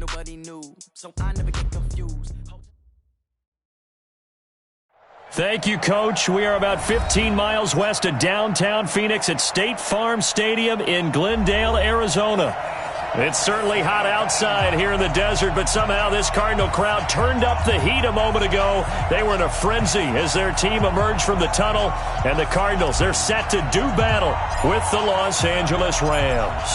nobody knew, so I never get confused. Thank you, Coach. We are about 15 miles west of downtown Phoenix at State Farm Stadium in Glendale, Arizona. It's certainly hot outside here in the desert, but somehow this Cardinal crowd turned up the heat a moment ago. They were in a frenzy as their team emerged from the tunnel, and the Cardinals, they're set to do battle with the Los Angeles Rams.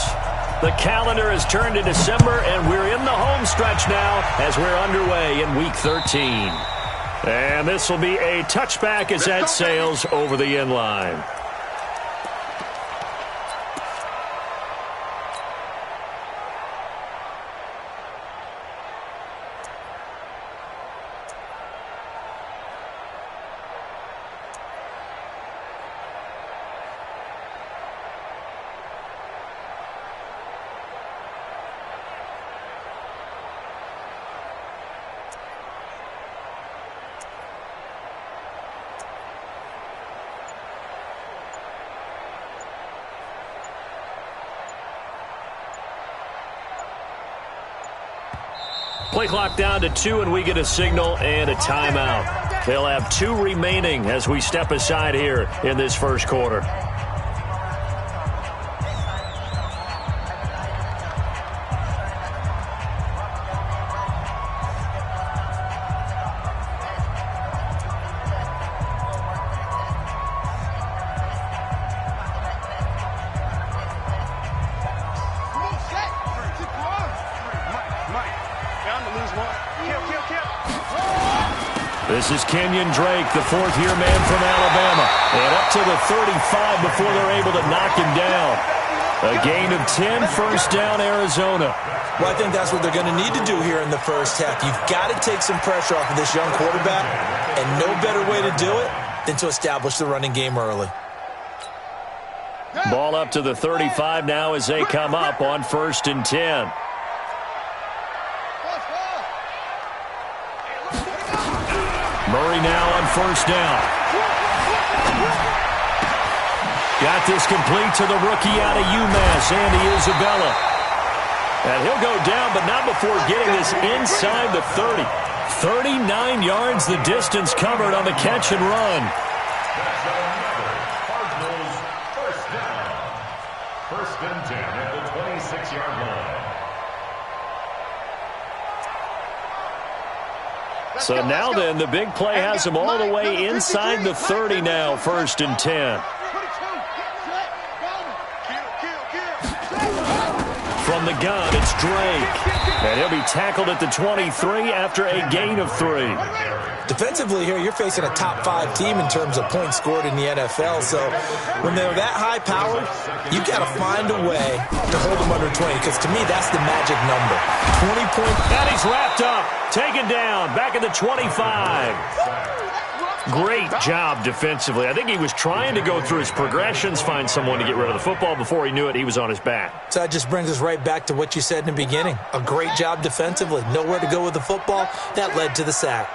The calendar has turned to December, and we're in the home stretch now as we're underway in Week 13. And this will be a touchback as that sails over the end line. Play clock down to 2, and we get a signal and a timeout. They'll have 2 remaining as we step aside here in this first quarter. This is Kenyon Drake, the fourth-year man from Alabama. And up to the 35 before they're able to knock him down. A gain of 10, first down, Arizona. Well, I think that's what they're going to need to do here in the first half. You've got to take some pressure off of this young quarterback, and no better way to do it than to establish the running game early. Ball up to the 35 now as they come up on 1st and 10. Murray now on 1st down. Got this complete to the rookie out of UMass, Andy Isabella. And he'll go down, but not before getting this inside the 30. 39 yards the distance covered on the catch and run. Cardinals first down. 1st and 10 at the 26-yard line. So now then, the big play has them all the way inside the 30 now, 1st and 10. From the gun, it's Drake. And he'll be tackled at the 23 after a gain of 3. Defensively here, you're facing a top 5 team in terms of points scored in the NFL. So when they're that high powered, you got to find a way to hold them under 20, because to me, that's the magic number. 20 points. And he's wrapped up, taken down, back at the 25. Great job defensively. I think he was trying to go through his progressions, find someone to get rid of the football. Before he knew it, he was on his back. So that just brings us right back to what you said in the beginning. A great job defensively. Nowhere to go with the football. That led to the sack.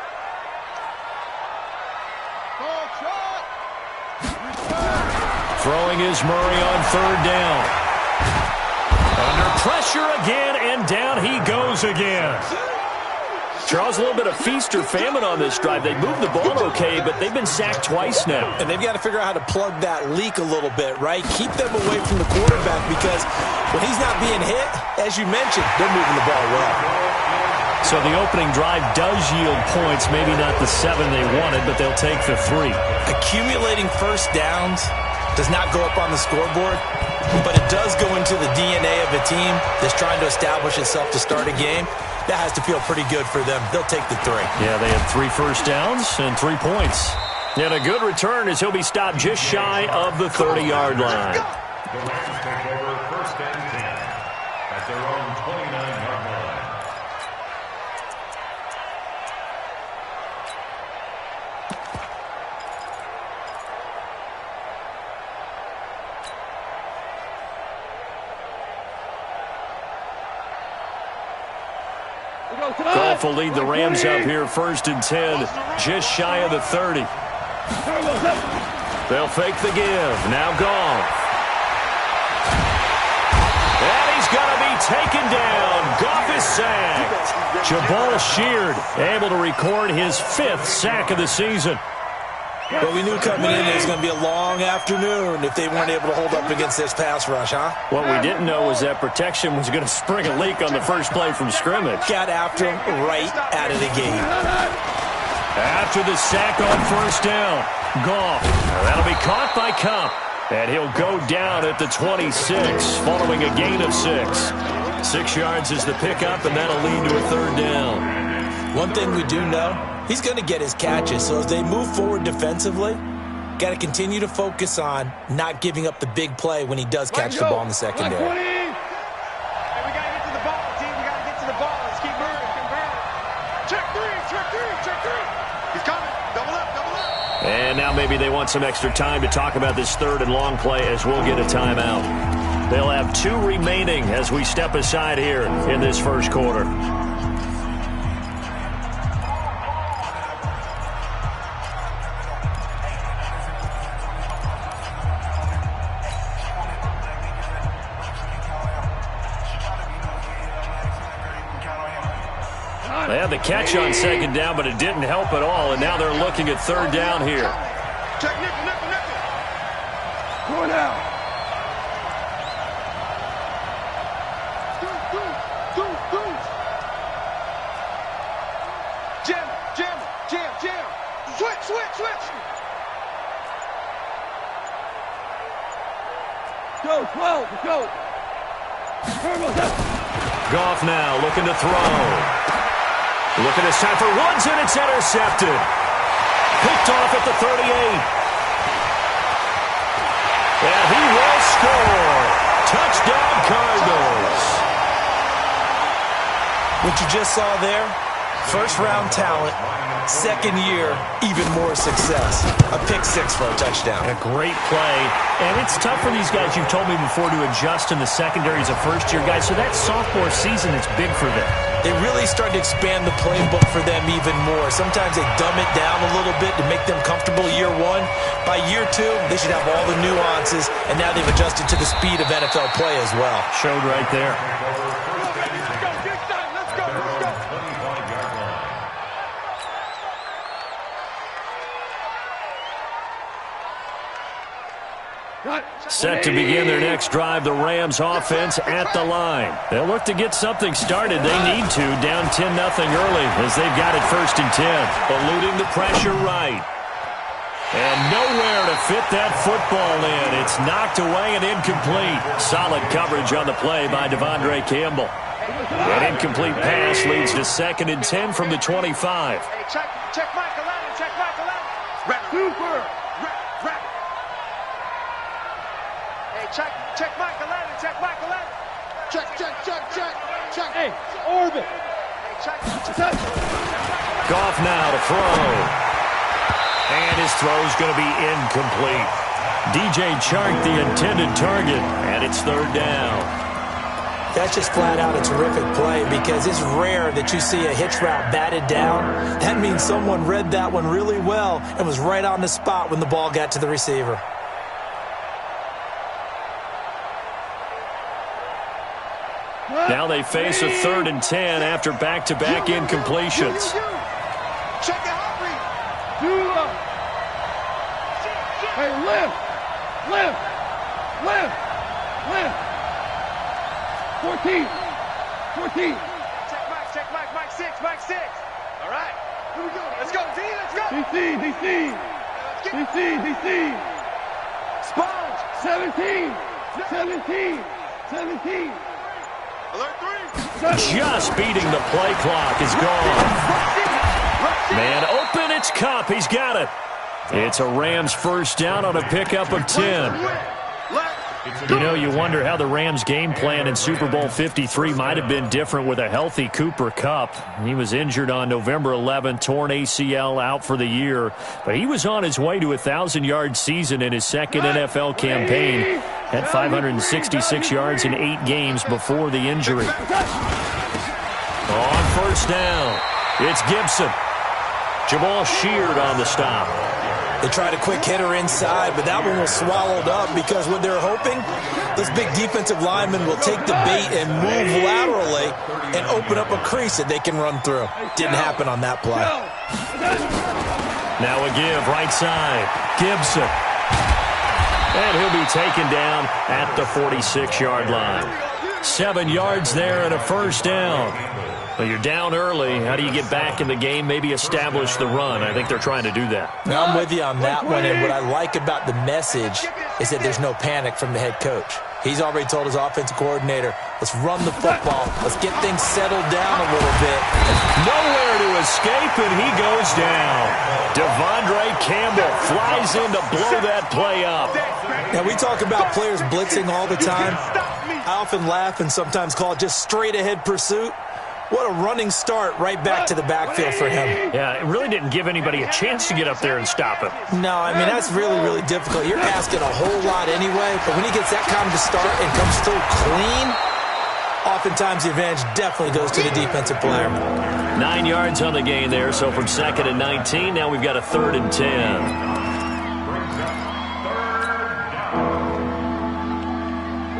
Throwing is Murray on 3rd down. Under pressure again, and down he goes again. Charles, a little bit of feast or famine on this drive. They moved the ball okay, but they've been sacked twice now. And they've got to figure out how to plug that leak a little bit, right? Keep them away from the quarterback, because when he's not being hit, as you mentioned, they're moving the ball well. So the opening drive does yield points, maybe not the 7 they wanted, but they'll take the 3. Accumulating first downs does not go up on the scoreboard, but it does go into the DNA of a team that's trying to establish itself to start a game. That has to feel pretty good for them. They'll take the 3. Yeah, they had 3 first downs and 3 points. And a good return as he'll be stopped just shy of the 30-yard line. The Rams take over 1st and 10 at their own 29-yard line. Goff will lead the Rams up here 1st and 10, just shy of the 30. They'll fake the give. Now Goff. And he's going to be taken down. Goff is sacked. Jenopoly sheared, able to record his 5th sack of the season. Well, we knew coming in it was going to be a long afternoon if they weren't able to hold up against this pass rush, huh? What we didn't know was that protection was going to spring a leak on the first play from scrimmage. Got after him right out of the gate. After the sack on first down, Goff. That'll be caught by Cup. And he'll go down at the 26, following a gain of 6. 6 yards is the pickup, and that'll lead to a 3rd down. One thing we do know, he's going to get his catches. So as they move forward defensively, got to continue to focus on not giving up the big play when he does catch the ball in the secondary. Hey, we got to get to the ball, team. We got to get to the ball. Let's keep moving. Check three. He's coming. Double up. And now maybe they want some extra time to talk about this 3rd and long play as we'll get a timeout. They'll have 2 remaining as we step aside here in this first quarter. They had the catch on 2nd down, but it didn't help at all, and now they're looking at 3rd down here. Check, nickel. Going out. Go. Jam. Switch. Go, 12, let's go. Goff now looking to throw. Looking this time for Woods, and it's intercepted. Picked off at the 38. And he will score. Touchdown, Cardinals. What you just saw there, first-round talent, 2nd year, even more success. A pick 6 for a touchdown. A great play. And it's tough for these guys, you've told me before, to adjust in the secondary as a first-year guy. So that sophomore season is big for them. They really start to expand the playbook for them even more. Sometimes they dumb it down a little bit to make them comfortable year 1. By year 2, they should have all the nuances, and now they've adjusted to the speed of NFL play as well. Showed right there. Let's go. Set to begin their next drive, the Rams offense at the line. They'll look to get something started. They need to, down 10-0 early as they've got it 1st and 10. Eluding the pressure right. And nowhere to fit that football in. It's knocked away and incomplete. Solid coverage on the play by Devondre Campbell. An incomplete pass leads to 2nd and 10 from the 25. Hey, check Michael Allen. Super. Check Michael Allen. Check. Hey, orbit. Hey, check. Goff now to throw. And his throw's going to be incomplete. DJ Chark, the intended target, and it's 3rd down. That's just flat out a terrific play because it's rare that you see a hitch route batted down. That means someone read that one really well and was right on the spot when the ball got to the receiver. Now they face a 3rd and 10 after back-to-back incompletions. Check it out, Hey, lift. 14. Check Mike 6. All right. Here we go. Let's go, D. Let's go. DC. Sponge. 17. Alert 3. Just beating the play clock is gone. Man open, it's Cup. He's got it. It's a Rams 1st down on a pickup of 10. You know, you wonder how the Rams' game plan in Super Bowl 53 might have been different with a healthy Cooper Kupp. He was injured on November 11th, torn ACL, out for the year. But he was on his way to a 1,000-yard season in his 2nd NFL campaign. Had 566 yards in 8 games before the injury. On 1st down, it's Gibson. Jamal sheared on the stop. They tried a quick hitter inside, but that one was swallowed up because what they're hoping, those big defensive linemen will take the bait and move laterally and open up a crease that they can run through. Didn't happen on that play. Now a give, right side. Gibson. And he'll be taken down at the 46-yard line. 7 yards there and a first down. Well, you're down early. How do you get back in the game, maybe establish the run? I think they're trying to do that. Now, I'm with you on that one, and what I like about the message is that there's no panic from the head coach. He's already told his offensive coordinator, let's run the football. Let's get things settled down a little bit. Nowhere to escape, and he goes down. Devondre Campbell flies in to blow that play up. Now, we talk about players blitzing all the time. I often laugh and sometimes call it just straight-ahead pursuit. What a running start right back to the backfield for him. Yeah, it really didn't give anybody a chance to get up there and stop him. No, I mean, that's really, really difficult. You're asking a whole lot anyway, but when he gets that kind of a start and comes through clean, oftentimes the advantage definitely goes to the defensive player. 9 yards on the gain there, so from 2nd and 19, now we've got a 3rd and 10.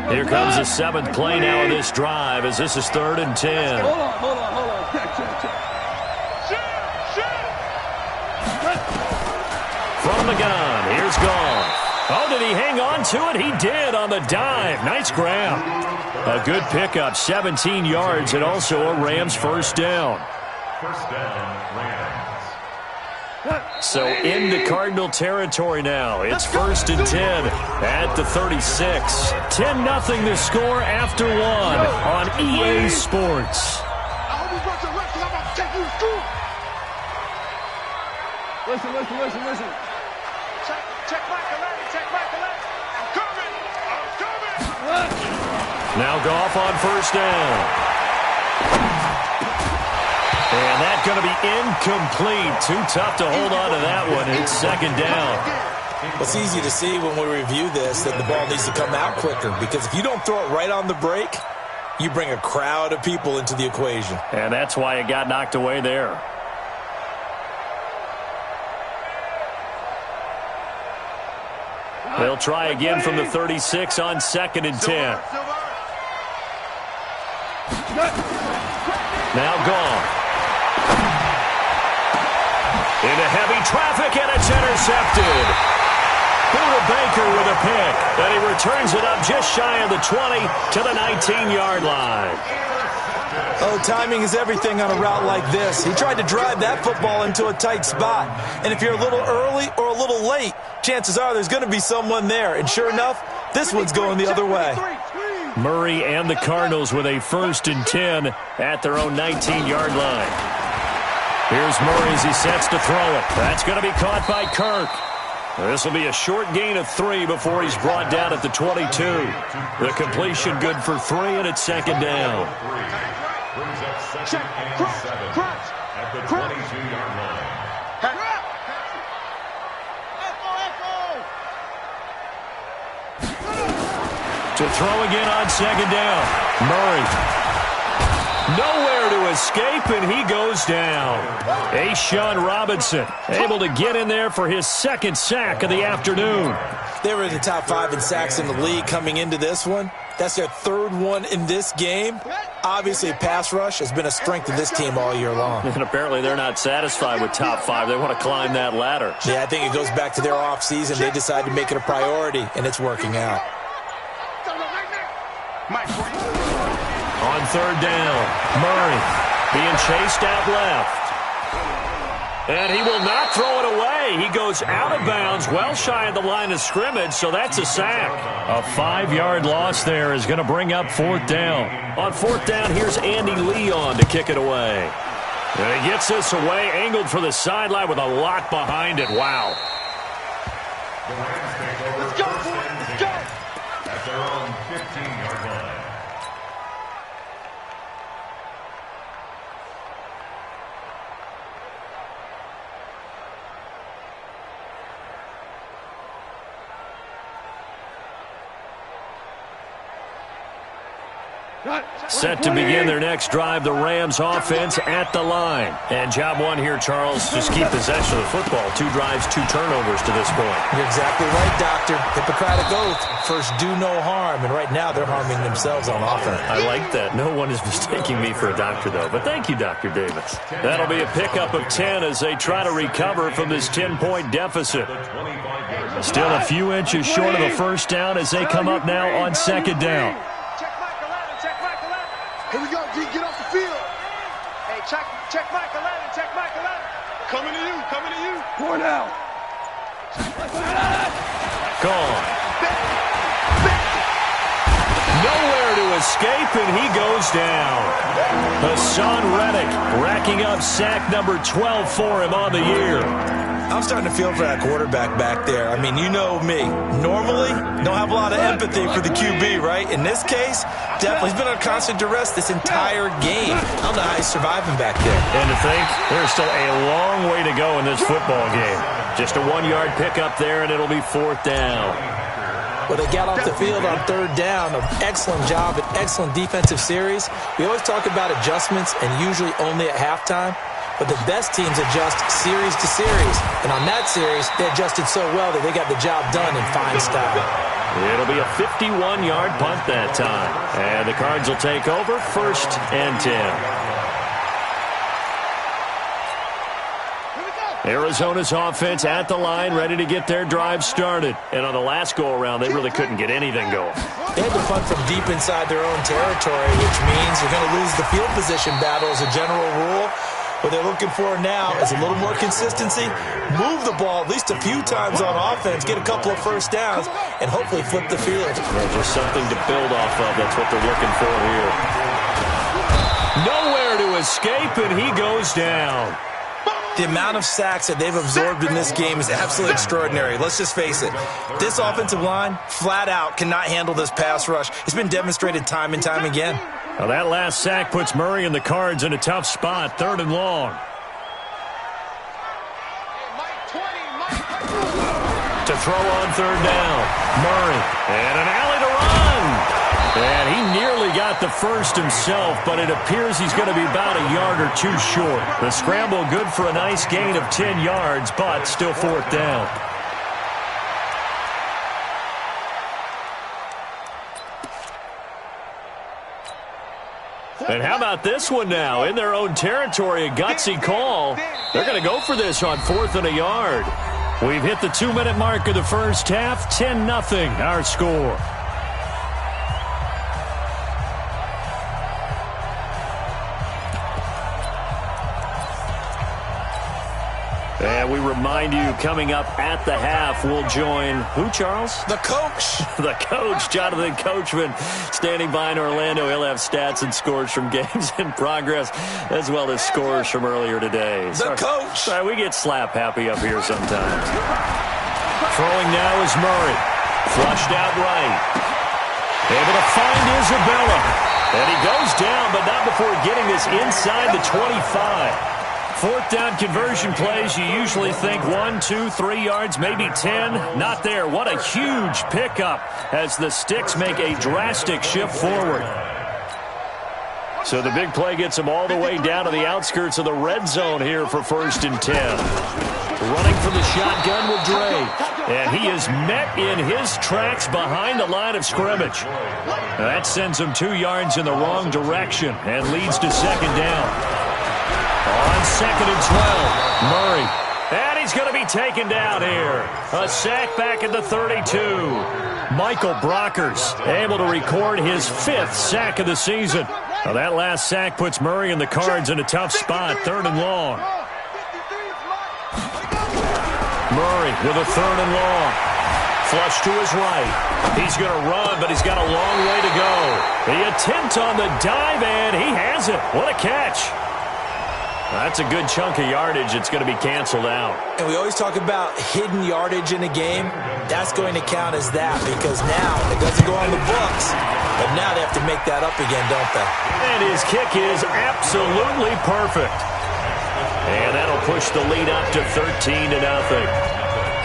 Here comes the 7th play now of this drive as this is 3rd and 10. Hold on. Check. From the gun, here's Goff. Oh, did he hang on to it? He did on the dive. Nice grab. A good pickup, 17 yards, and also a Rams first down. First down, Rams. So into Cardinal territory now. It's 1st and 10 at the 36. 10-0 the score after 1 on EA Sports. Listen. Check back the left. I'm coming. Now Goff on first down. And that's going to be incomplete. Too tough to hold on to that one. It's 2nd down. It's easy to see when we review this that the ball needs to come out quicker because if you don't throw it right on the break, you bring a crowd of people into the equation. And that's why it got knocked away there. They'll try again from the 36 on 2nd and 10. Now Goff. Into heavy traffic, and it's intercepted. Buda Baker with a pick, and he returns it up just shy of the 20 to the 19-yard line. Oh, timing is everything on a route like this. He tried to drive that football into a tight spot. And if you're a little early or a little late, chances are there's going to be someone there. And sure enough, this one's going the other way. Murray and the Cardinals with a 1st and 10 at their own 19-yard line. Here's Murray as he sets to throw it. That's going to be caught by Kirk. This will be a short gain of 3 before he's brought down at the 22. The completion good for 3, and it's 2nd down. Brings up 2nd and 7 at the 22-yard line. To throw again on 2nd down. Murray. Nowhere to escape, and he goes down. A'Shawn Robinson able to get in there for his 2nd sack of the afternoon. They were in the top 5 in sacks in the league coming into this one. That's their 3rd one in this game. Obviously, pass rush has been a strength of this team all year long. And apparently they're not satisfied with top 5. They want to climb that ladder. Yeah, I think it goes back to their offseason. They decided to make it a priority, and it's working out. On 3rd down, Murray being chased out left. And he will not throw it away. He goes out of bounds, well shy of the line of scrimmage, so that's a sack. A 5-yard loss there is going to bring up 4th down. On 4th down, here's Andy Leon to kick it away. And he gets this away, angled for the sideline with a lot behind it. Wow. Let's go, boys. Let's go. At their own 15-yard line. Set to begin their next drive, the Rams offense at the line. And job one here, Charles, just keep possession of the football. 2 drives, 2 turnovers to this point. You're exactly right, Doctor. Hippocratic oath. First, do no harm. And right now, they're harming themselves on offense. I like that. No one is mistaking me for a doctor, though. But thank you, Dr. Davis. That'll be a pickup of 10 as they try to recover from this 10-point deficit. Still a few inches short of a first down as they come up now on second down. Here we go, D. Get off the field. Hey, check Michael Allen. Check Michael Allen. Coming to you. Coming to you. Pour now. Gone. Nowhere to escape, and he goes down. Hassan Reddick racking up sack number 12 for him on the year. I'm starting to feel for that quarterback back there. I mean, you know me. Normally, don't have a lot of empathy for the QB, right? In this case, definitely he's been on constant duress this entire game. I don't know how he's surviving back there. And to think, there's still a long way to go in this football game. Just a 1-yard pickup there, and it'll be 4th down. Well, they got off the field on 3rd down. An excellent job, an excellent defensive series. We always talk about adjustments, and usually only at halftime. But the best teams adjust series to series. And on that series, they adjusted so well that they got the job done in fine style. It'll be a 51-yard punt that time. And the Cards will take over 1st and 10. Arizona's offense at the line, ready to get their drive started. And on the last go-around, they really couldn't get anything going. They had to punt from deep inside their own territory, which means you're going to lose the field position battle as a general rule. What they're looking for now is a little more consistency, move the ball at least a few times on offense, get a couple of first downs, and hopefully flip the field. Yeah, just something to build off of. That's what they're looking for here. Nowhere to escape, and he goes down. The amount of sacks that they've absorbed in this game is absolutely extraordinary. Let's just face it. This offensive line, flat out, cannot handle this pass rush. It's been demonstrated time and time again. Now that last sack puts Murray and the Cards in a tough spot, 3rd and long. To throw on 3rd down, Murray, and an alley to run. And he nearly got the first himself, but it appears he's going to be about a yard or 2 short. The scramble good for a nice gain of 10 yards, but still 4th down. And how about this one now? In their own territory, a gutsy call. They're going to go for this on 4th and a yard. We've hit the 2-minute mark of the first half. 10-0 our score. And we remind you, coming up at the half, we'll join who, Charles? The coach. The coach, Jonathan Coachman, standing by in Orlando. He'll have stats and scores from games in progress, as well as scores from earlier today. The coach. Sorry, we get slap happy up here sometimes. Throwing now is Murray. Flushed out right. Able to find Isabella. And he goes down, but not before getting this inside the 25. 4th down conversion plays, you usually think 1, 2, 3 yards, maybe 10. Not there. What a huge pickup as the Sticks make a drastic shift forward. So the big play gets them all the way down to the outskirts of the red zone here for 1st and 10. Running from the shotgun with Dre. And he is met in his tracks behind the line of scrimmage. That sends him 2 yards in the wrong direction and leads to 2nd down. On 2nd and 12, Murray. And he's going to be taken down here. A sack back at the 32. Michael Brockers able to record his 5th sack of the season. Now that last sack puts Murray and the Cards in a tough spot, 3rd and long. Murray with a 3rd and long. Flush to his right. He's going to run, but he's got a long way to go. The attempt on the dive, and he has it. What a catch. That's a good chunk of yardage. It's going to be canceled out. And we always talk about hidden yardage in a game. That's going to count as that because now it doesn't go on the books. But now they have to make that up again, don't they? And his kick is absolutely perfect. And that'll push the lead up to 13-0.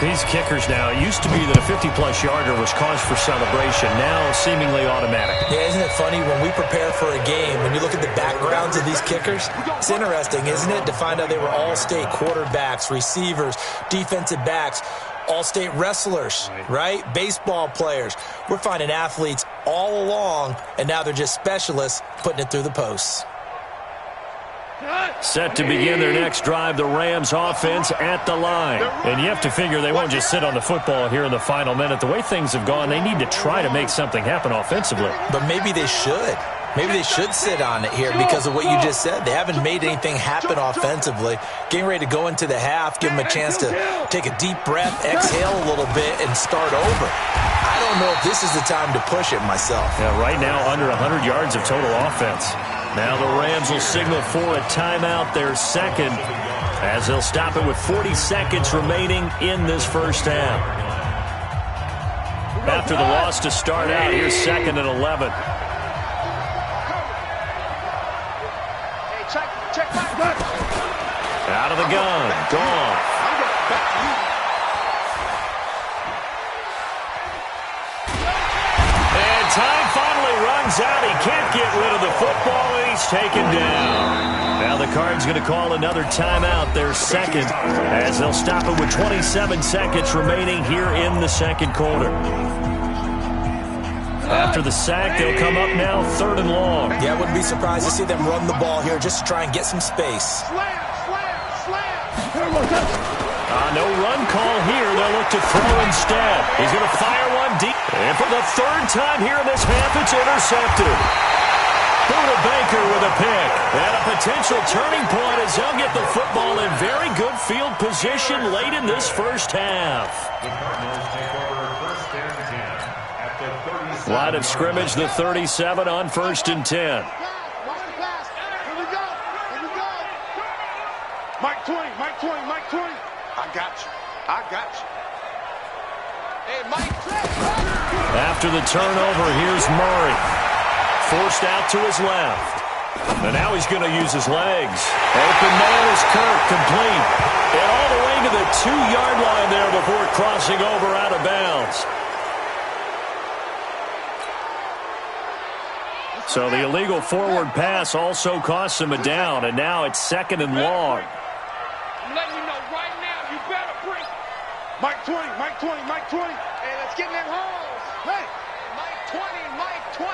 These kickers now, it used to be that a 50-plus yarder was cause for celebration. Now, seemingly automatic. Yeah, isn't it funny? When we prepare for a game, when you look at the backgrounds of these kickers, it's interesting, isn't it, to find out they were all-state quarterbacks, receivers, defensive backs, all-state wrestlers, right? Baseball players. We're finding athletes all along, and now they're just specialists putting it through the posts. Set to begin their next drive, the Rams offense at the line. And you have to figure they won't just sit on the football here in the final minute. The way things have gone, they need to try to make something happen offensively. But maybe they should. Maybe they should sit on it here because of what you just said. They haven't made anything happen offensively. Getting ready to go into the half, give them a chance to take a deep breath, exhale a little bit, and start over. I don't know if this is the time to push it myself. Yeah, right now, under 100 yards of total offense. Now the Rams will signal for a timeout, their second, as they'll stop it with 40 seconds remaining in this first half. After the loss to start out, here's 2nd and 11. Out of the gun, gone. And time finally runs out. He can't get rid of the football, and he's taken down. Now the Cards going to call another timeout, their second, as they'll stop it with 27 seconds remaining here in the second quarter. After the sack, they'll come up now 3rd and long. Yeah, I wouldn't be surprised to see them run the ball here just to try and get some space. No run call here. They'll look to throw instead. He's going to fire one deep. And for the 3rd time here in this half, it's intercepted. Buda Baker with a pick. And a potential turning point as they'll get the football in very good field position late in this first half. The Cardinals take over 1st and 10 at the 37. Line of scrimmage, the 37 on 1st and 10. Mike 20, Mike 20, Mike 20. I got you. I got you. Hey, Mike. After the turnover, here's Murray. Forced out to his left. And now he's going to use his legs. Open man is Kirk, complete. And all the way to the 2-yard line there before crossing over out of bounds. So the illegal forward pass also costs him a down, and now it's 2nd and long. I'm letting you know right now, you better bring Mike 20, Mike 20, Mike 20. Hey, let's get in them holes. Hey, Mike 20, Mike 20.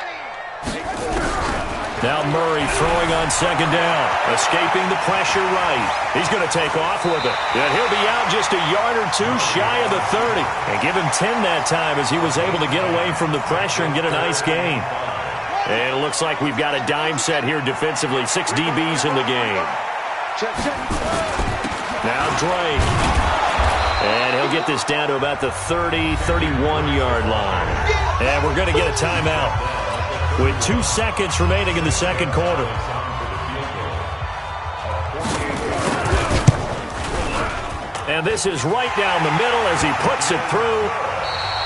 Now Murray throwing on 2nd down, escaping the pressure right. He's going to take off with it. And he'll be out just a yard or two shy of the 30. And give him 10 that time as he was able to get away from the pressure and get a nice gain. And it looks like we've got a dime set here defensively. 6 DBs in the game. Check, check. Now Drake. And he'll get this down to about the 30, 31-yard line. And we're going to get a timeout with 2 seconds remaining in the second quarter. And this is right down the middle as he puts it through.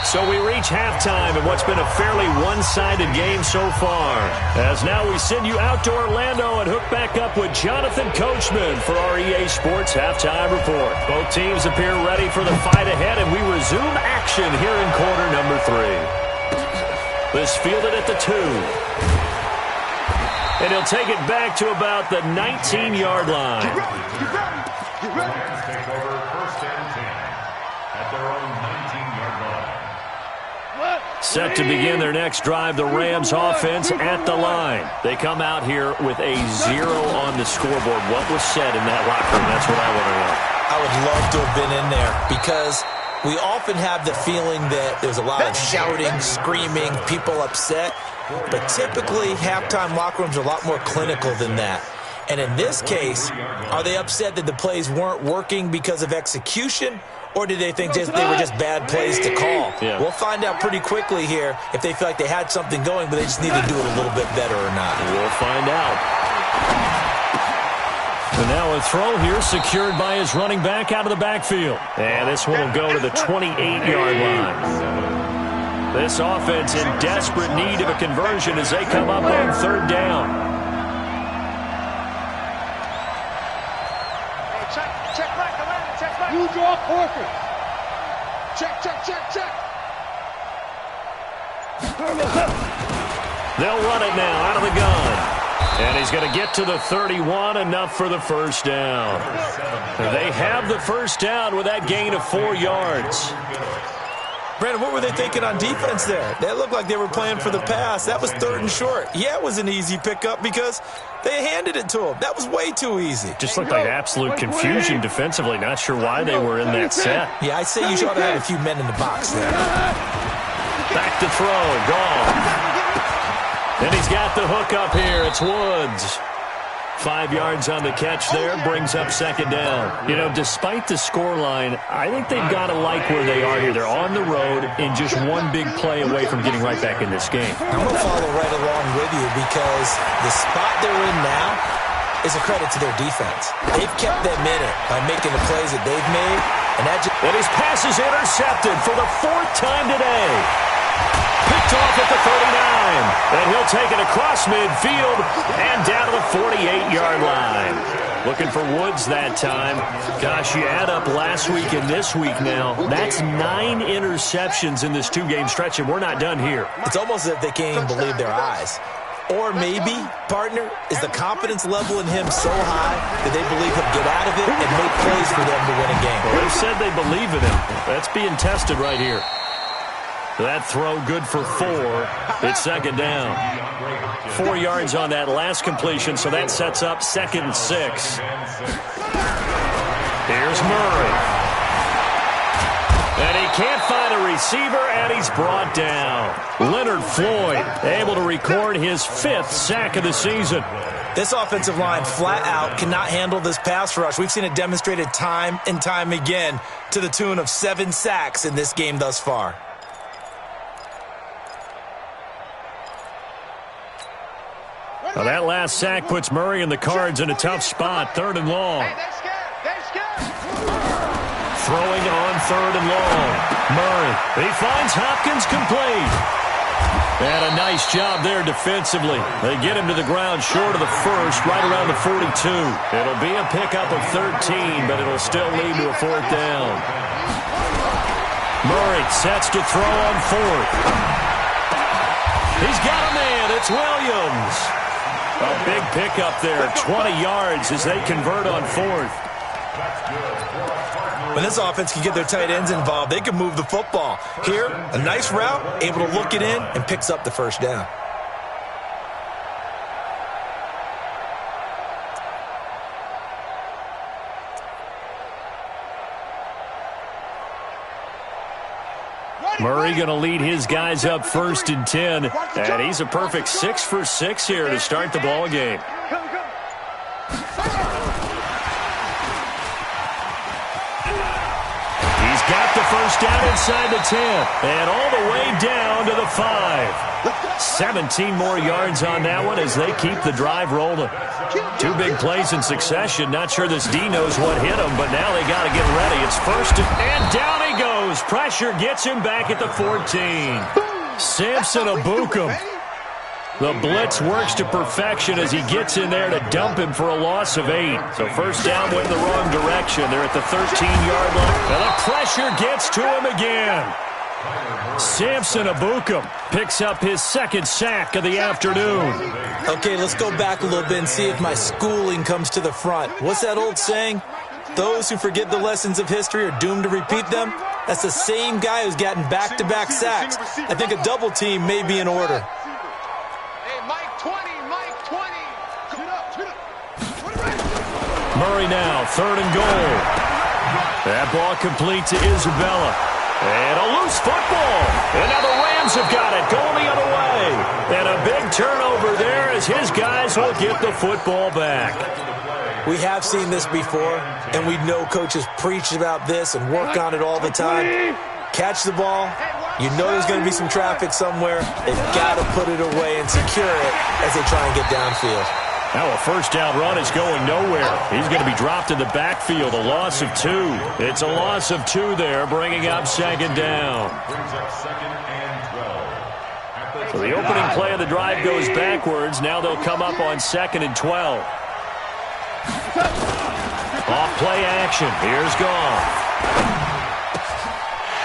So we reach halftime in what's been a fairly one-sided game so far. As now we send you out to Orlando and hook back up with Jonathan Coachman for our EA Sports Halftime Report. Both teams appear ready for the fight ahead, and we resume action here in quarter number 3. This fielded at the 2. And he'll take it back to about the 19-yard line. Get ready. Rams take over 1st and 10 at their own 19-yard line. Set to begin their next drive, the Rams offense at the line. They come out here with a 0 on the scoreboard. What was said in that locker room? That's what I want to know. I would love to have been in there because we often have the feeling that there's a lot of shouting, screaming, people upset. But typically, halftime locker rooms are a lot more clinical than that. And in this case, are they upset that the plays weren't working because of execution? Or did they think they were just bad plays to call? Yeah. We'll find out pretty quickly here if they feel like they had something going, but they just need to do it a little bit better or not. We'll find out. And now a throw here secured by his running back out of the backfield. And this one will go to the 28-yard line. This offense in desperate need of a conversion as they come up on 3rd down. Check back, Atlanta, check back. You draw Parker. Check, check, check, check. They'll run it now out of the gun. And he's going to get to the 31, enough for the first down. They have the first down with that gain of 4 yards. Brandon, what were they thinking on defense there? They looked like they were playing for the pass. That was 3rd and short. Yeah, it was an easy pickup because they handed it to him. That was way too easy. Just looked like absolute confusion defensively. Not sure why they were in that set. Yeah, I'd say you should have had a few men in the box there. Back to throw. Gone. And he's got the hook up here. It's Woods. 5 yards on the catch there, brings up second down. You know, despite the scoreline, I think they've got to like where they are here. They're on the road and just one big play away from getting right back in this game. I'm going to follow right along with you because the spot they're in now is a credit to their defense. They've kept them in it by making the plays that they've made. And his pass is intercepted for the 4th time today. Picked off at the 39. And he'll take it across midfield and down to the 48-yard line. Looking for Woods that time. Gosh, you add up last week and this week now. That's 9 interceptions in this 2-game stretch, and we're not done here. It's almost as if they can't even believe their eyes. Or maybe, partner, is the confidence level in him so high that they believe he'll get out of it and make plays for them to win a game. Well, they've said they believe in him. That's being tested right here. That throw good for 4. It's second down. 4 yards on that last completion, so that sets up 2nd and 6. Here's Murray. And he can't find a receiver, and he's brought down. Leonard Floyd able to record his 5th sack of the season. This offensive line flat out cannot handle this pass rush. We've seen it demonstrated time and time again to the tune of 7 sacks in this game thus far. Well, that last sack puts Murray and the Cards in a tough spot. 3rd and long. Throwing on 3rd and long. Murray, he finds Hopkins complete. And a nice job there defensively. They get him to the ground short of the 1st, right around the 42. It'll be a pickup of 13, but it'll still lead to a 4th down. Murray sets to throw on 4th. He's got a man. It's Williams. A big pickup there, 20 yards as they convert on 4th. When this offense can get their tight ends involved, they can move the football. Here, a nice route, able to look it in, and picks up the first down. Murray going to lead his guys up 1st and 10. And he's a perfect 6 for 6 here to start the ball game. He's got the first down inside the 10. And all the way down to the 5. 17 more yards on that one as they keep the drive rolling. 2 big plays in succession. Not sure this D knows what hit him, but now they got to get ready. It's 1st and down he goes. Pressure gets him back at the 14. Samson Abukum. The blitz works to perfection as he gets in there to dump him for a loss of 8. So first down went in the wrong direction. They're at the 13-yard line. And the pressure gets to him again. Samson Abukum picks up his 2nd sack of the afternoon. Okay, let's go back a little bit and see if my schooling comes to the front. What's that old saying? Those who forget the lessons of history are doomed to repeat them. That's the same guy who's gotten back-to-back sacks. I think a double team may be in order. Hey, Mike 20, Mike 20. Murray now, 3rd and goal. That ball complete to Isabella. And a loose football. And now the Rams have got it, going the other way. And a big turnover there as his guys will get the football back. We have seen this before, and we know coaches preach about this and work on it all the time. Catch the ball. You know there's going to be some traffic somewhere. They've got to put it away and secure it as they try and get downfield. Now a first down run is going nowhere. He's going to be dropped in the backfield, a loss of 2. It's a loss of 2 there, bringing up 2nd down. So the opening play of the drive goes backwards. Now they'll come up on 2nd and 12. Off play action. Here's Goff.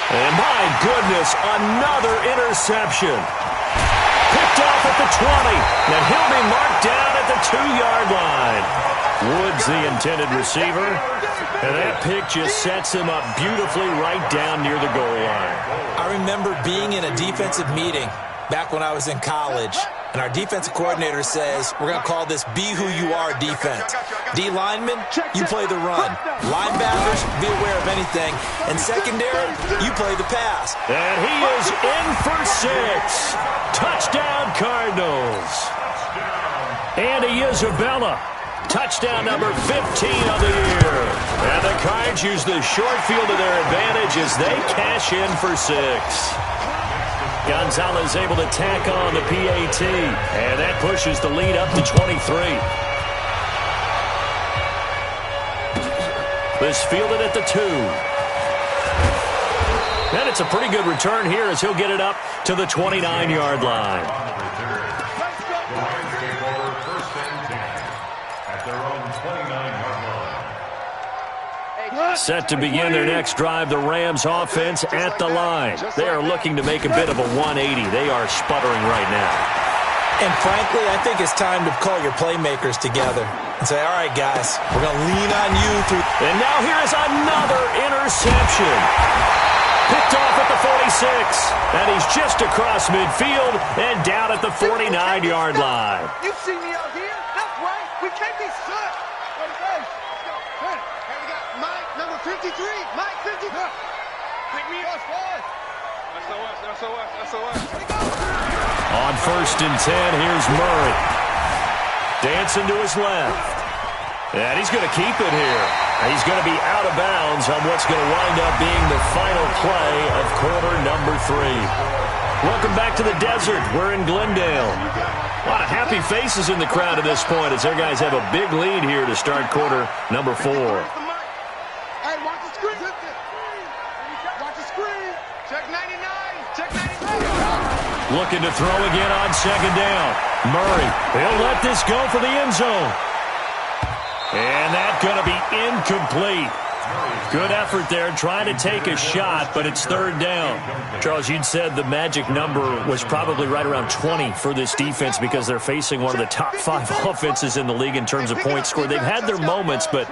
And my goodness, another interception. Picked off at the 20, and he'll be marked down at the 2-yard line. Woods the intended receiver, and that pick just sets him up beautifully right down near the goal line. I remember being in a defensive meeting back when I was in college, and our defensive coordinator says, we're going to call this Be Who You Are defense. D linemen, you play the run. Linebackers, be aware of anything. And secondary, you play the pass. And he is in for 6. Touchdown, Cardinals. Andy Isabella. Touchdown number 15 of the year. And the Cards use the short field to their advantage as they cash in for 6. Gonzalez able to tack on the PAT. And that pushes the lead up to 23. This fielded at the 2. And it's a pretty good return here as he'll get it up to the 29-yard line. Set to begin their next drive, the Rams offense at the line. They are looking to make a bit of a 180. They are sputtering right now. And frankly, I think it's time to call your playmakers together and say, all right, guys, we're going to lean on you through. And now here is another interception. Picked off at the 46. And he's just across midfield and down at the 49-yard line. You see me out here? That's right. We can't be stuck. Mike, number 53. Mike, 53. Pick me up. SOS. On 1st and 10, here's Murray. Dancing to his left. And he's going to keep it here. He's going to be out of bounds on what's going to wind up being the final play of quarter number 3. Welcome back to the desert. We're in Glendale. A lot of happy faces in the crowd at this point as their guys have a big lead here to start quarter number 4. Hey, watch the screen. Watch the screen. Check 99. Check 99. Looking to throw again on 2nd down. Murray, he'll let this go for the end zone. And that's going to be incomplete. Good effort there, trying to take a shot, but it's 3rd down. Charles, you'd said the magic number was probably right around 20 for this defense because they're facing one of the top 5 offenses in the league in terms of points scored. They've had their moments, but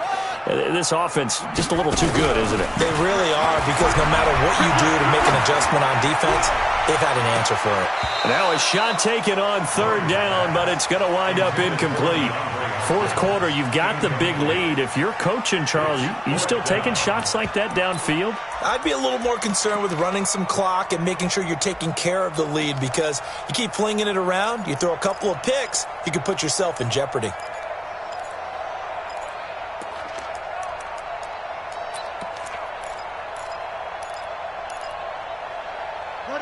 this offense just a little too good, isn't it? They really are, because no matter what you do to make an adjustment on defense, they've had an answer for it. Now a shot taken on 3rd down, but it's going to wind up incomplete. 4th quarter, you've got the big lead. If you're coaching, Charles, you still taking shots like that downfield? I'd be a little more concerned with running some clock and making sure you're taking care of the lead, because you keep flinging it around, you throw a couple of picks, you can put yourself in jeopardy.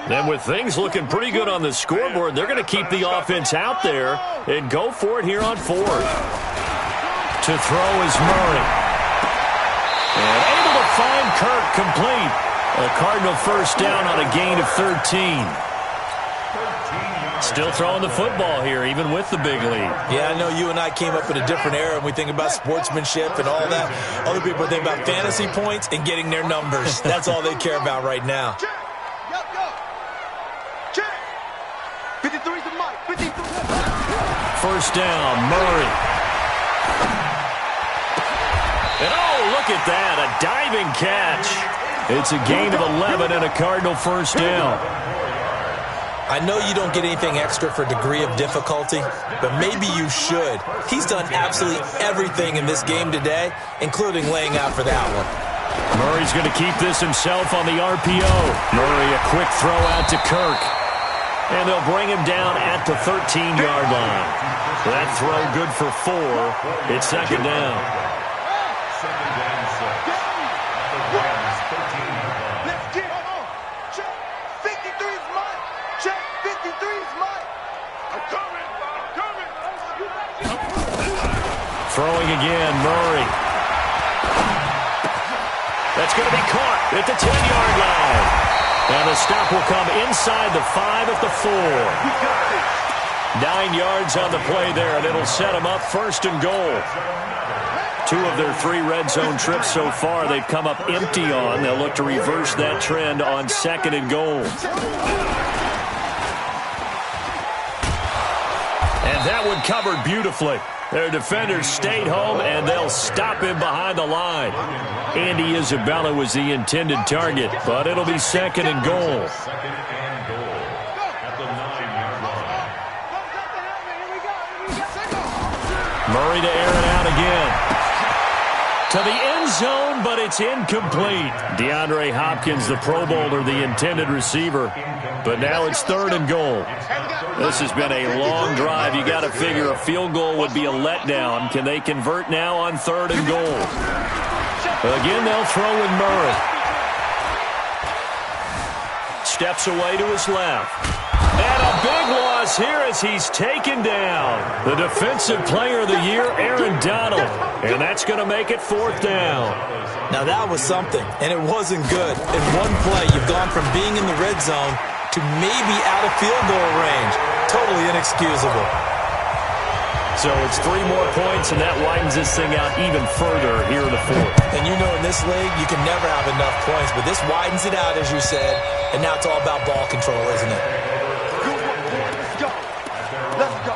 Then with things looking pretty good on the scoreboard, they're going to keep the offense out there and go for it here on 4th. To throw is Murray. And able to find Kirk complete. A Cardinal 1st down on a gain of 13. Still throwing the football here, even with the big lead. Yeah, I know you and I came up in a different era, and we think about sportsmanship and all that. Other people think about fantasy points and getting their numbers. That's all they care about right now. 53's the mic. 53. 1st down, Murray. And oh, look at that, a diving catch. It's a gain of 11 and a Cardinal 1st down. I know you don't get anything extra for degree of difficulty, but maybe you should. He's done absolutely everything in this game today, including laying out for that one. Murray's going to keep this himself on the RPO. Murray, a quick throw out to Kirk. And they'll bring him down at the 13-yard line. That throw good for 4. It's 2nd down. Let's get it. Check. 53's mine. Check. 53's mine. I'm coming. Throwing again, Murray. That's going to be caught at the 10-yard line. And the stop will come inside the 5 at the 4. 9 yards on the play there, and it'll set him up 1st and goal. 2 of their 3 red zone trips so far, they've come up empty on. They'll look to reverse that trend on 2nd and goal. And that one covered beautifully. Their defenders stayed home, and they'll stop him behind the line. Andy Isabella was the intended target, but it'll be 2nd and goal. Murray to air it out again. To the end zone, but it's incomplete. DeAndre Hopkins, the Pro Bowler, the intended receiver. But now it's 3rd and goal. This has been a long drive. You got to figure a field goal would be a letdown. Can they convert now on 3rd and goal? Again, they'll throw with Murray. Steps away to his left. And a big loss here as he's taken down. The Defensive Player of the Year, Aaron Donald. And that's going to make it 4th down. Now that was something, and it wasn't good. In one play, you've gone from being in the red zone to maybe out of field goal range. Totally inexcusable. So it's 3 more points, and that widens this thing out even further here in the 4th. And you know in this league, you can never have enough points, but this widens it out, as you said, and now it's all about ball control, isn't it? Let's go.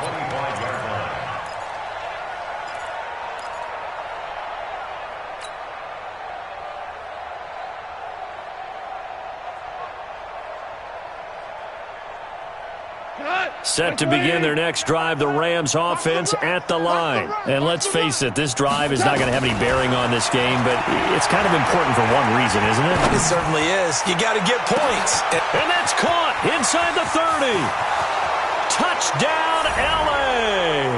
Set to begin their next drive, the Rams offense at the line. And let's face it, this drive is not going to have any bearing on this game, but it's kind of important for one reason, isn't it? It certainly is. You got to get points. And that's caught inside the 30. Touchdown, L.A.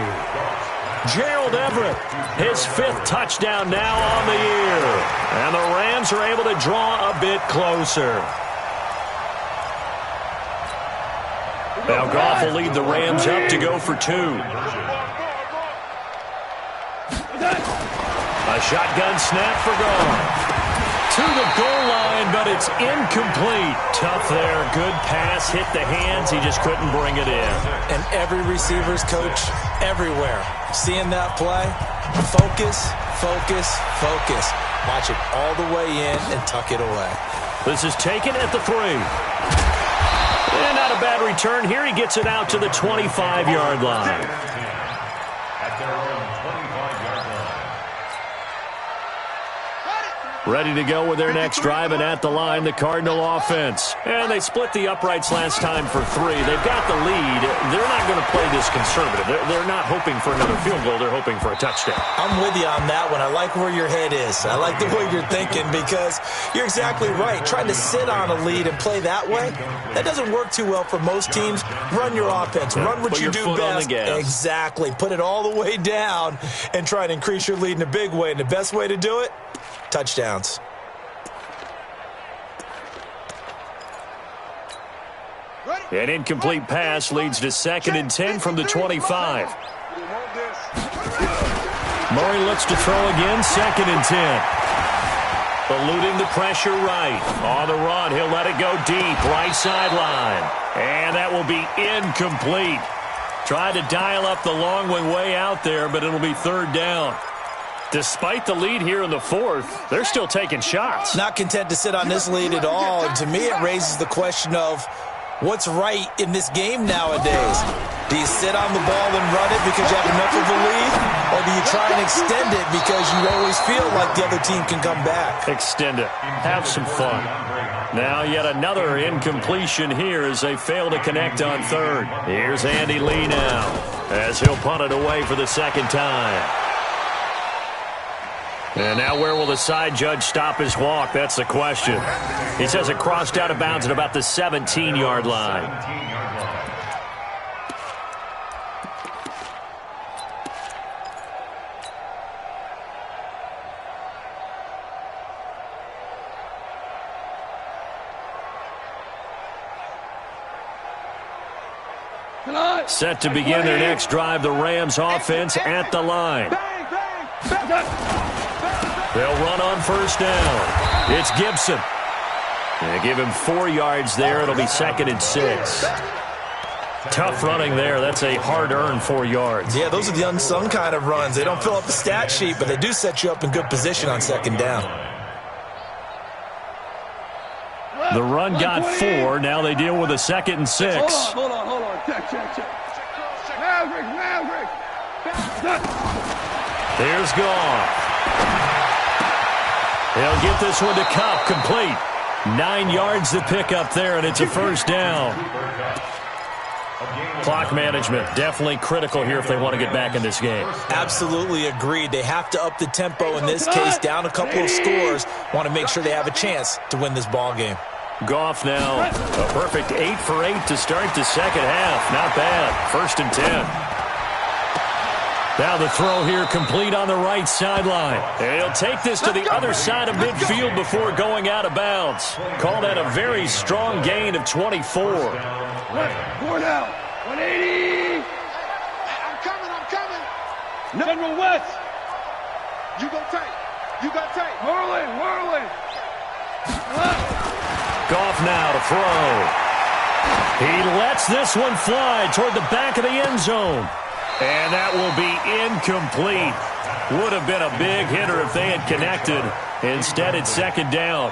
Gerald Everett, his 5th touchdown now on the year. And the Rams are able to draw a bit closer. Now Goff will lead the Rams up to go for 2. A shotgun snap for Goff. To the goal line, but it's incomplete. Tough there. Good pass. Hit the hands. He just couldn't bring it in. And every receiver's coach everywhere. Seeing that play, focus, focus, focus. Watch it all the way in and tuck it away. This is taken at the 3. And not a bad return here. He gets it out to the 25-yard line. At their own 25-yard line. Ready to go with their next drive, and at the line, the Cardinal offense. And they split the uprights last time for 3. They've got the lead. They're not going to play this conservative. They're not hoping for another field goal. They're hoping for a touchdown. I'm with you on that one. I like where your head is. I like the way you're thinking because you're exactly right. Trying to sit on a lead and play that way, that doesn't work too well for most teams. Run your offense. Run what you do best. Exactly. Put it all the way down and try to increase your lead in a big way. And the best way to do it, touchdowns. An incomplete pass leads to 2nd and 10 from the 25. Murray looks to throw again, 2nd and 10. Eluding the pressure right. On the run, he'll let it go deep, right sideline. And that will be incomplete. Tried to dial up the long one way out there, but it'll be 3rd down. Despite the lead here in the 4th, they're still taking shots. Not content to sit on this lead at all. And to me, it raises the question of what's right in this game nowadays. Do you sit on the ball and run it because you have enough of a lead? Or do you try and extend it because you always feel like the other team can come back? Extend it. Have some fun. Now yet another incompletion here as they fail to connect on 3rd. Here's Andy Lee now as he'll punt it away for the 2nd time. And now where will the side judge stop his walk? That's the question. He says it crossed out of bounds at about the 17-yard line. Set to begin their next drive, the Rams offense at the line. They'll run on 1st down. It's Gibson. They give him 4 yards there. It'll be 2nd and 6. Tough running there. That's a hard-earned 4 yards. Yeah, those are the unsung kind of runs. They don't fill up the stat sheet, but they do set you up in good position on second down. The run got 4. Now they deal with a 2nd and 6. Hold on. Check. Maverick. Here's Goff. He'll get this one to Cup, complete. 9 yards to pick up there, and it's a first down. Clock management, definitely critical here if they want to get back in this game. Absolutely agreed. They have to up the tempo in this case, down a couple of scores. Want to make sure they have a chance to win this ball game. Goff now, a perfect 8 for 8 to start the second half. Not bad. 1st and 10. Now the throw here complete on the right sideline. And he'll take this to the other side of midfield before going out of bounds. Call that a very strong gain of 24. 4 down. 180. I'm coming. General West. You got tight. Whirling. Goff now to throw. He lets this one fly toward the back of the end zone. And that will be incomplete. Would have been a big hitter if they had connected. Instead, it's 2nd down.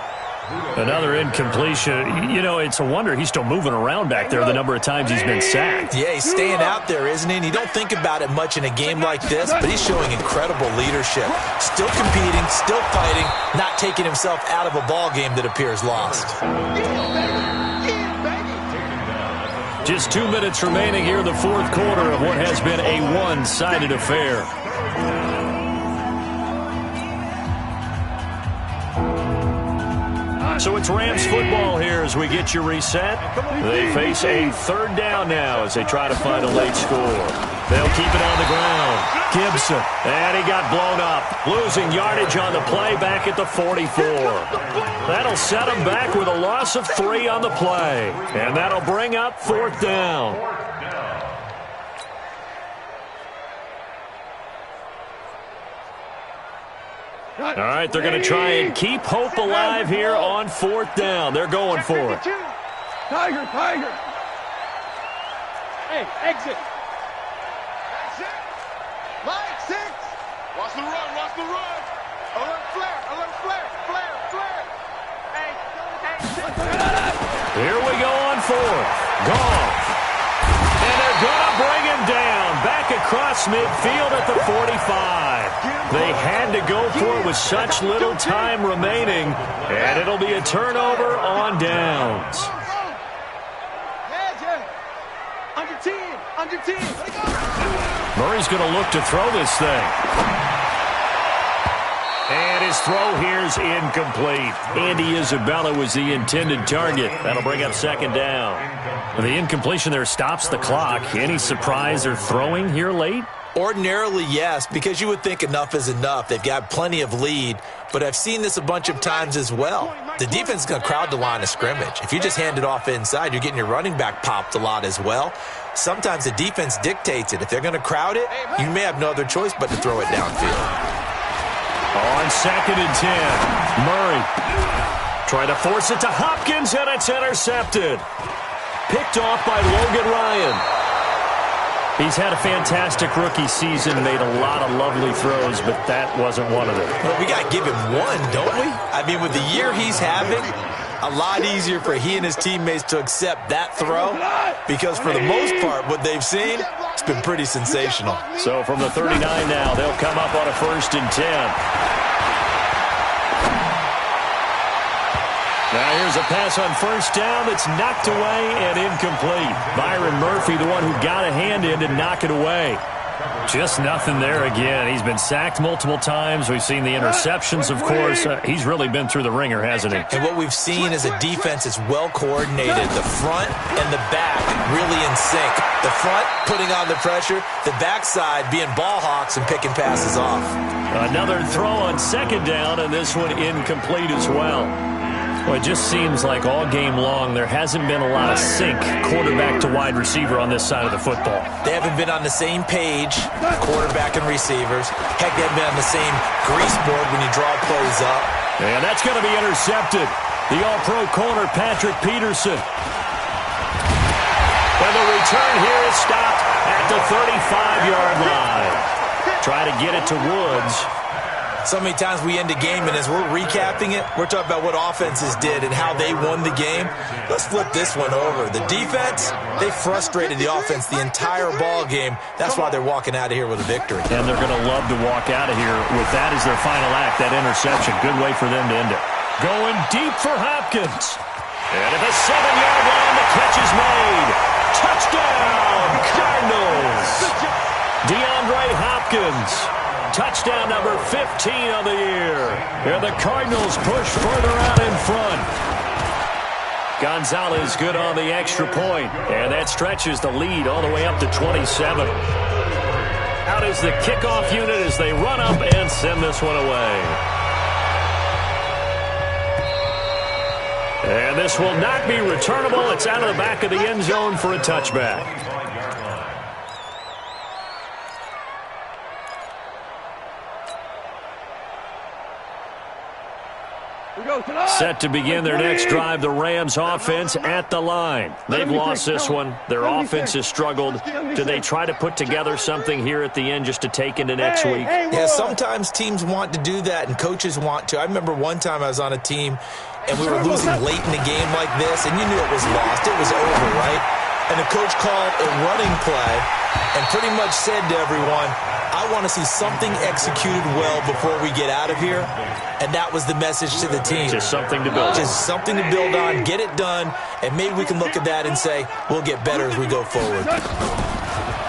Another incompletion. You know, it's a wonder he's still moving around back there the number of times he's been sacked. Yeah, he's staying out there, isn't he? And you don't think about it much in a game like this, but he's showing incredible leadership. Still competing, still fighting, not taking himself out of a ball game that appears lost. Just 2 minutes remaining here in the 4th quarter of what has been a one-sided affair. So it's Rams football here as we get you reset. They face a 3rd down now as they try to find a late score. They'll keep it on the ground. Gibson, and he got blown up. Losing yardage on the play back at the 44. That'll set him back with a loss of 3 on the play. And that'll bring up 4th down. All right, they're going to try and keep hope alive here on 4th down. They're going for it. Tiger. Hey, exit. Line 6. Watch the run. Alert flare. Here we go on 4th. Goff. And they're going to bring him down. Back across midfield at the 45. They had to go for it with such little time remaining. And it'll be a turnover on downs. Under 10. Murray's going to look to throw this thing. And his throw here's incomplete. Andy Isabella was the intended target. That'll bring up 2nd down. The incompletion there stops the clock. Any surprise they're throwing here late? Ordinarily, yes, because you would think enough is enough. They've got plenty of lead, but I've seen this a bunch of times as well. The defense is going to crowd the line of scrimmage. If you just hand it off inside, you're getting your running back popped a lot as well. Sometimes the defense dictates it. If they're going to crowd it, you may have no other choice but to throw it downfield. On 2nd and 10, Murray trying to force it to Hopkins, and it's intercepted. Picked off by Logan Ryan. He's had a fantastic rookie season, made a lot of lovely throws, but that wasn't one of them. Well, we got to give him one, don't we? I mean, with the year he's having, a lot easier for he and his teammates to accept that throw because for the most part, what they've seen, it's been pretty sensational. So from the 39 now, they'll come up on a 1st and 10. Now here's a pass on 1st down that's knocked away and incomplete. Byron Murphy, the one who got a hand in to knock it away. Just nothing there again. He's been sacked multiple times. We've seen the interceptions, of course. He's really been through the ringer, hasn't he? And what we've seen is a defense that's well coordinated. The front and the back really in sync. The front putting on the pressure, the backside being ball hawks and picking passes off. Another throw on 2nd down, and this one incomplete as well. Well, it just seems like all game long there hasn't been a lot of sync quarterback to wide receiver on this side of the football. They haven't been on the same page, quarterback and receivers. Heck, they haven't been on the same grease board when you draw plays up. And that's going to be intercepted. The all-pro corner, Patrick Peterson. And the return here is stopped at the 35-yard line. Try to get it to Woods. So many times we end a game, and as we're recapping it, we're talking about what offenses did and how they won the game. Let's flip this one over. The defense, they frustrated the offense the entire ball game. That's why they're walking out of here with a victory. And they're going to love to walk out of here with that as their final act, that interception. Good way for them to end it. Going deep for Hopkins. And at the 7-yard line, the catch is made. Touchdown, Cardinals. DeAndre Hopkins. Touchdown number 15 of the year. And the Cardinals push further out in front. Gonzalez good on the extra point. And that stretches the lead all the way up to 27. Out is the kickoff unit as they run up and send this one away. And this will not be returnable. It's out of the back of the end zone for a touchback. Set to begin their next drive, the Rams offense at the line. They've lost this one. Their offense has struggled. Do they try to put together something here at the end just to take into next week? Yeah, sometimes teams want to do that and coaches want to. I remember one time I was on a team and we were losing late in the game like this, and you knew it was lost. It was over, right? And the coach called a running play and pretty much said to everyone, I want to see something executed well before we get out of here. And that was the message to the team. Just something to build on. Just something to build on, get it done, and maybe we can look at that and say, we'll get better as we go forward.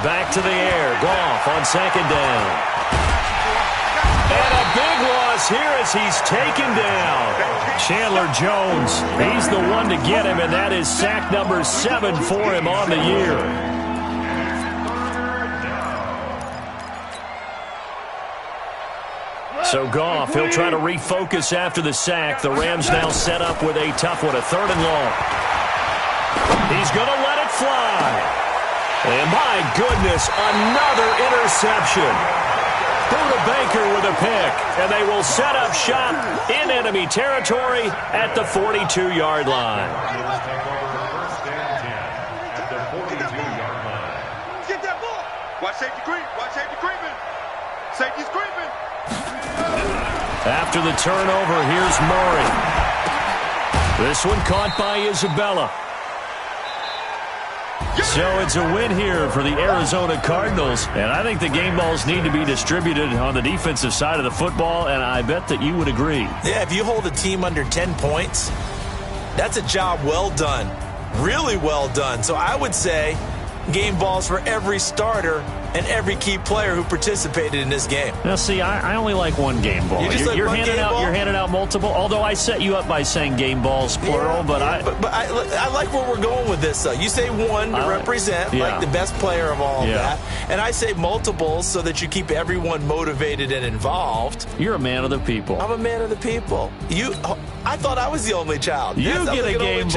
Back to the air. Goff on second down. And a big loss here as he's taken down. Chandler Jones, he's the one to get him, and that is sack number 7 for him on the year. So Goff, he'll try to refocus after the sack. The Rams now set up with a tough one, a 3rd and long. He's going to let it fly. And my goodness, another interception. Buda Baker with a pick, and they will set up shop in enemy territory at the 42-yard line. Get that ball. Watch safety creep. Watch safety creeping. Safety's creeping. After the turnover, here's Murray. This one caught by Isabella. So it's a win here for the Arizona Cardinals, and I think the game balls need to be distributed on the defensive side of the football, and I bet that you would agree. Yeah, if you hold a team under 10 points, that's a job well done, really well done. So I would say game balls for every starter and every key player who participated in this game. Now, see, I only like one game ball. You're handing out multiple, although I set you up by saying game balls, plural. But I like where we're going with this, though. You say one to represent, like the best player of all of that. And I say multiples so that you keep everyone motivated and involved. You're a man of the people. I'm a man of the people. I thought I was the only child. You get a game